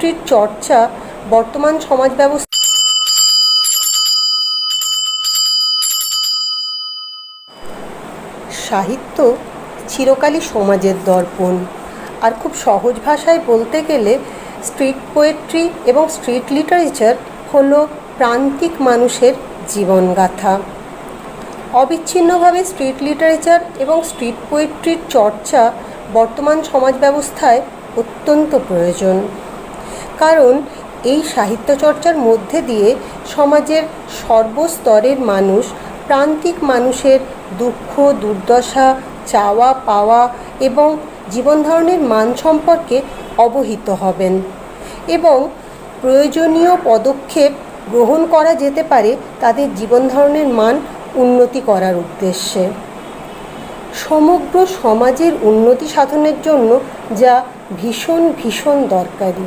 পোয়েট্রির চর্চা বর্তমান সমাজ ব্যবস্থা সাহিত্য চিরকালই সমাজের দর্পণ। আর খুব সহজ ভাষায় বলতে গেলে স্ট্রিট পোয়েট্রি এবং স্ট্রিট লিটারেচার হলো প্রান্তিক মানুষের জীবনগাথা। অবিচ্ছিন্নভাবে স্ট্রিট লিটারেচার এবং স্ট্রিট পোয়েট্রির চর্চা বর্তমান সমাজ ব্যবস্থায় অত্যন্ত প্রয়োজন, কারণ এই সাহিত্য চর্চার মধ্যে দিয়ে সমাজের সর্বস্তরের মানুষ, প্রান্তিক মানুষের দুঃখ দুর্দশা, চাওয়া পাওয়া এবং জীবন ধারণের মান সম্পর্কে অবহিত হবেন এবং প্রয়োজনীয় পদক্ষেপ গ্রহণ করা যেতে পারে তাদের জীবন ধারণের মান উন্নতি করার উদ্দেশ্যে। সমগ্র সমাজের উন্নতি সাধনের জন্য যা ভীষণ ভীষণ দরকারি।